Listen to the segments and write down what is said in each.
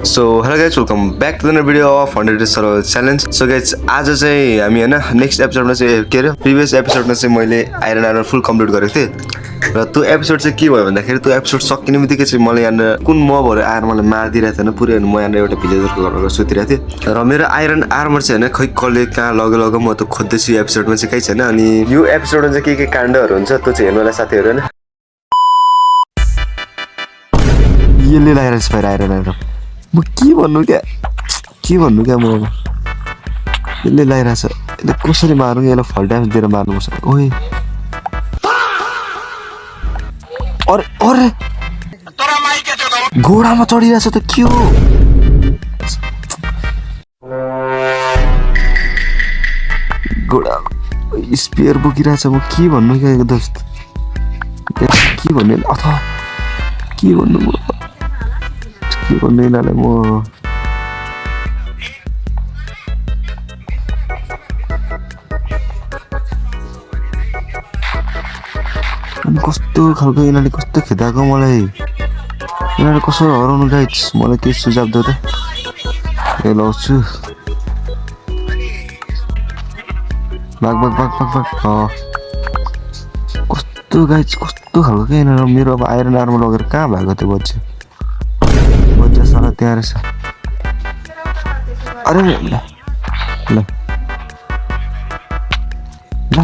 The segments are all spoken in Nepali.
So hello guys welcome back to the video of 100 days survival challenge. So guys आज चाहिँ हामी होइन नेक्स्ट एपिसोडमा चाहिँ के अरे प्रिभियस एपिसोडमा चाहिँ मैले आइरन फुल कम्प्लिट गरेको थिएँ र त्यो एपिसोड चाहिँ के भयो भन्दाखेरि त्यो एपिसोड सकिने बित्तिकै चाहिँ मलाई यहाँनिर कुन मबहरू आएर मलाई मारिदिरहेको थिएन पुरै म यहाँनिर एउटा भिलेजरको घरमा सुतिरहेको थिएँ र मेरो आइरन आर्मर चाहिँ होइन खै कसले कहाँ लग्यो म त खोज्दैछु यो एपिसोडमा चाहिँ केही छैन। अनि यो एपिसोडमा चाहिँ के काण्डहरू हुन्छ त्यो चाहिँ हेर्नु होला साथीहरू होइन। यसले लगाएर चाहिँ आइरन म के भन्नु क्या म अब यसले लगाइरहेछ यसले कसरी मार्नु यसलाई फल ड्यामेज दिएर मार्नुपर्छ। ओए अरे अरे घोडामा चढिरहेछ त के हो घोडा स्पियर बोकिरहेछ म के भन्नु क्या दोस्त के भन्ने अथवा के भन्नु यिनीहरूलाई म कस्तो खालको यिनीहरूले कस्तो खेदाएको मलाई यिनीहरूले कसरी हराउनु गाइज मलाई केही सुझाव देऊ त ए लाउँछु भाग भाग भाग भाग भाग कस्तो गाइज कस्तो खालको क्या यिनीहरू मेरो अब आइरन आर्मर लगेर कहाँ भएको त्यो बच्चा साला त्यहाँ रहेछ। अरे ल ल ल ल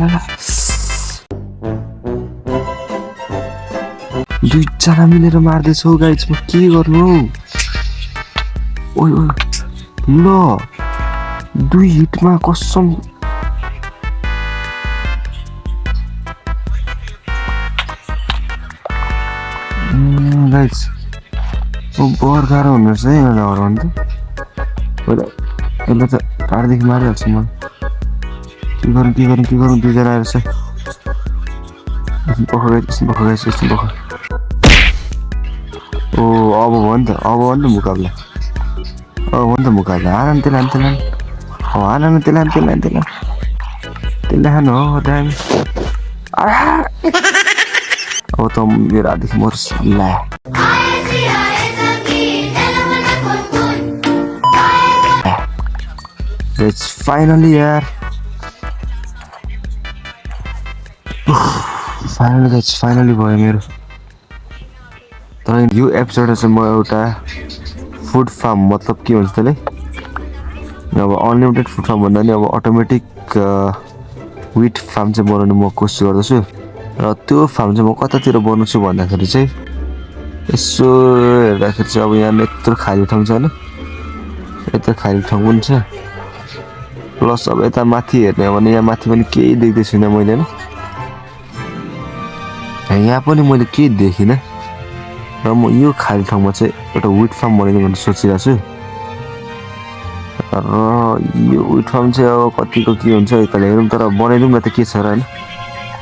दुईजना मिलेर मार्दैछौ गाइज म के गर्नु ओइ ओइ ल 2 हिटमा कसम गाइज बर गाह्रो हुने रहेछ है यिनीहरूलाई हराउनु त पहिला यसलाई त टाढादेखि मारिहाल्छु म के गरौँ दुईजना आएर चाहिँ पख ओ अब भयो नि त मुकाबला हान त्यसलाई हान त्यसलाई खानु हो दामी अब त मेरो हातदेखि मर्छ ला It's finally यार फाइनली भयो मेरो। तर यो एपिसोड चाहिँ म एउटा फुड फार्म मतलब के भन्छ त्यसले अब अनलिमिटेड फुड फार्म भन्दा नि अब अटोमेटिक विट फार्म चाहिँ बनाउने म कोसिस गर्दैछु र त्यो फार्म चाहिँ म कतातिर बनाउँछु भन्दाखेरि चाहिँ यसो हेर्दाखेरि चाहिँ अब यहाँ यत्रो खाली ठाउँ छ होइन यत्रो खाली ठाउँ पनि छ प्लस अब यता माथि हेर्ने हो भने यहाँ माथि पनि केही देख्दै छुइनँ मैले होइन यहाँ पनि मैले केही देखिनँ र म यो खाली ठाउँमा चाहिँ एउटा विट फार्म बनाइदिउँ भनेर सोचिरहेको छु र यो विट फार्म चाहिँ अब कतिको के हुन्छ यताले हेरौँ तर बनाइदिउँ न त के छ र होइन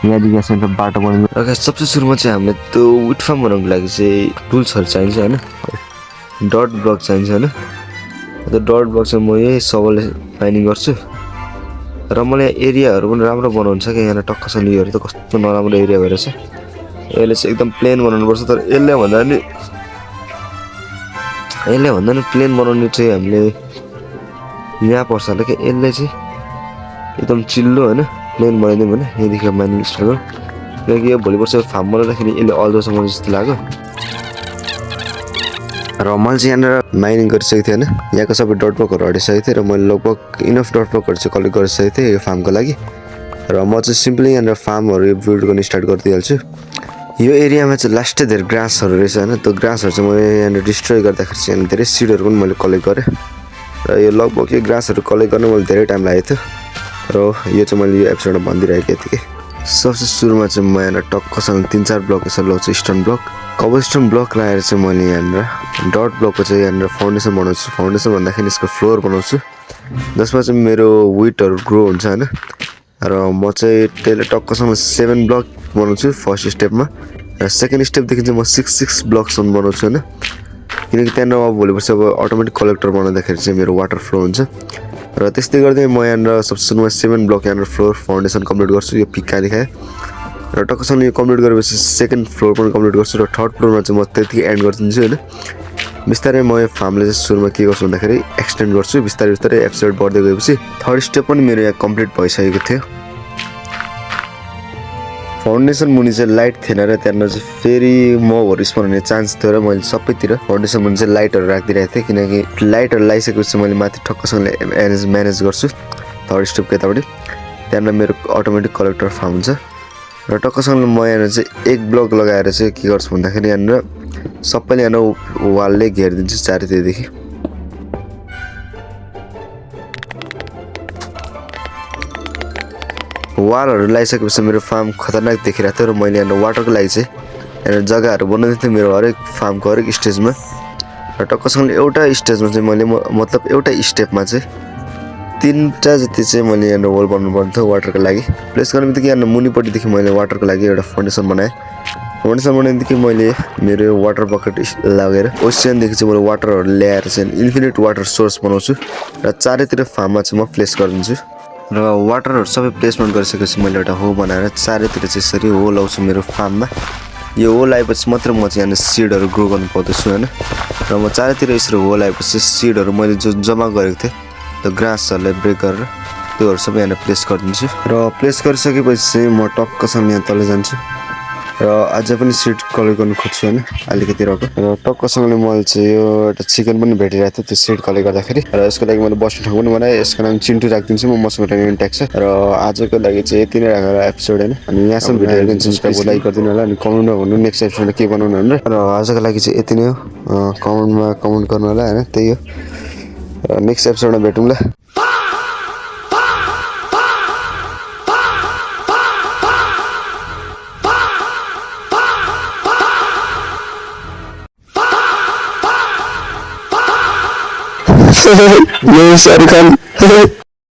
यहाँदेखि यहाँसम्म बाटो बनाइदिउँ र सबसे सुरुमा चाहिँ हामीले त्यो विट फार्म बनाउनुको लागि चाहिँ टुल्सहरू चाहिन्छ होइन डट ब्लक चाहिन्छ होइन त्यो डट ब्लक चाहिँ म यही सबले माइनिङ गर्छु र मलाई एरियाहरू पनि राम्रो बनाउनु छ क्या यहाँ टक्कसँग योहरू त कस्तो नराम्रो एरिया भएर छ यसले चाहिँ एकदम प्लेन बनाउनुपर्छ तर यसले भन्दा नि प्लेन बनाउनु चाहिँ हामीले यहाँ पर्छ होला क्या यसले चाहिँ एकदम चिल्लो होइन प्लेन बनाइदिउँ भने यहाँदेखि माइनिङ स्टार्ट गरौँ किनकि यो भोलि पर्छ फार्म बनाउँदाखेरि यसले अल्दोसम्म जस्तो लाग्यो र मैले चाहिँ यहाँनिर माइनिङ गरिसकेको थिएँ होइन यहाँको सबै डट ब्लकहरू हटाइसकेको थिएँ र मैले लगभग इनफ डट ब्लकहरू चाहिँ कलेक्ट गरिसकेको थिएँ यो फार्मको लागि र म चाहिँ सिम्पली यहाँनिर फार्महरू बिल्ड गर्न स्टार्ट गरिदिइहाल्छु। यो एरियामा चाहिँ लास्टै धेरै ग्रासहरू रहेछ होइन त्यो ग्रासहरू चाहिँ मैले यहाँनिर डिस्ट्रोय गर्दाखेरि चाहिँ धेरै सिडहरू पनि मैले कलेक्ट गरेँ र यो लगभग यो ग्रासहरू कलेक्ट गर्न मैले धेरै टाइम लागेको थियो र यो चाहिँ मैले यो एपिसोडमा भनिदिइरहेको थिएँ। सबसे सुरुमा चाहिँ म यहाँनिर टक्कसँग 3-4 ब्लक यसरी लगाउँछु स्टोन ब्लक कबलस्टोन ब्लक लगाएर चाहिँ मैले यहाँनिर डट ब्लकको चाहिँ यहाँनिर फाउन्डेसन बनाउँछु फाउन्डेसन भन्दाखेरि यसको फ्लोर बनाउँछु जसमा चाहिँ मेरो विटहरू ग्रो हुन्छ होइन र म चाहिँ त्यसले टक्कसँग 7 ब्लक बनाउँछु फर्स्ट स्टेपमा र सेकेन्ड स्टेपदेखि चाहिँ म 6 ब्लकसम्म बनाउँछु होइन किनकि त्यहाँनिर अब भोलि पर्सि अब अटोमेटिक कलेक्टर बनाउँदाखेरि चाहिँ मेरो वाटर फ्लो हुन्छ र त्यस्तै गर्दै म यहाँनिर सबसे सुरुमा 7 ब्लक यहाँनिर फ्लोर फाउन्डेसन कम्प्लिट गर्छु यो पिक्का देखाएँ र टक्कसँग यो कम्प्लिट गरेपछि सेकेन्ड फ्लोर पनि कम्प्लिट गर्छु र थर्ड फ्लोरमा चाहिँ म त्यतिकै एन्ड गरिदिन्छु होइन बिस्तारै म यो फार्मले चाहिँ सुरुमा के गर्छु भन्दाखेरि एक्सटेन्ड गर्छु बिस्तारै बिस्तारै एपिसोड बढ्दै गएपछि थर्ड स्टेप पनि मेरो यहाँ कम्प्लिट भइसकेको थियो। फाउन्डेसन मुनि चाहिँ लाइट थिएन र त्यहाँनिर चाहिँ फेरि मबहरू स्पन हुने चान्स थियो र मैले सबैतिर फाउन्डेसन मुनि चाहिँ लाइटहरू राखिदिरहेको थिएँ किनकि लाइटहरू लगाइसकेपछि मैले माथि ठक्कसँगले म्यानेज गर्छु थर्ड स्टेपको यतापट्टि। त्यहाँनिर मेरो अटोमेटिक कलेक्टर फार्म हुन्छ र टक्कसँगले म यहाँनिर चाहिँ एक ब्लक लगाएर चाहिँ के गर्छु भन्दाखेरि यहाँनिर सबैले यहाँनिर वालले घेरिदिन्छु चारैतिरदेखि। वालहरू लगाइसकेपछि मेरो फार्म खतरनाक देखिरहेको थियो र मैले यहाँ वाटरको लागि चाहिँ यहाँ जग्गाहरू बनाउँदै थिएँ मेरो हरेक फार्मको हरेक स्टेजमा र टक्कसँगले एउटा स्टेजमा चाहिँ मैले मतलब एउटा स्टेपमा चाहिँ 3टा जति चाहिँ मैले यहाँ होल बनाउनु पर्ने थियो वाटरको लागि। प्लेस गर्ने बित्तिकै यहाँ मुनिपट्टिदेखि मैले वाटरको लागि एउटा फाउन्डेसन बनाएँ। फाउन्डेसन बनाएदेखि मैले मेरो वाटर बकेट लगेर ओसियनदेखि चाहिँ मैले वाटरहरू ल्याएर चाहिँ इन्फिनिट वाटर सोर्स बनाउँछु र चारैतिर फार्ममा चाहिँ म प्लेस गरिदिन्छु र वाटरहरू सबै प्लेसमेन्ट गरिसकेपछि मैले एउटा हो बनाएर चारैतिर चाहिँ यसरी हो लाउँछु मेरो फार्ममा। यो हो लगाएपछि मात्र म चाहिँ यहाँ सिडहरू ग्रो गर्नु पाउँदैछु होइन र म चारैतिर यसरी हो लगाएपछि सिडहरू मैले जो जम्मा गरेको थिएँ त्यो ग्रासहरूलाई ब्रेक गरेर त्योहरू सबै यहाँ प्लेस गरिदिन्छु र प्लेस गरिसकेपछि चाहिँ म टक्कसँग यहाँ तल जान्छु र अझै पनि सिड कलेक्ट गर्नु खोज्छु होइन अलिकति रहेको र टक्कसँगले मैले चाहिँ यो एउटा चिकन पनि भेटिरहेको थियो त्यो सिड कलेक्ट गर्दाखेरि र यसको लागि मैले बस्ने ठाउँ पनि बनाएँ। यसको नाम चिन्टु राखिदिन्छु म मसँग ट्याक्स ट्याक्स र आजको लागि चाहिँ यति नै राखेर एपिसोड होइन अनि यहाँसम्म भिडियो हेरिदिनु लाइक गरिदिनु होला अनि कमेन्टमा भन्नु नेक्स्ट एपिसोडमा के बनाउनु भनेर र आजको लागि चाहिँ यति नै हो। कमेन्टमा कमेन्ट गर्नु होला होइन त्यही हो र नेक्स्ट एपिसोडमा भेटौँला। Yo, Shahrukh Khan.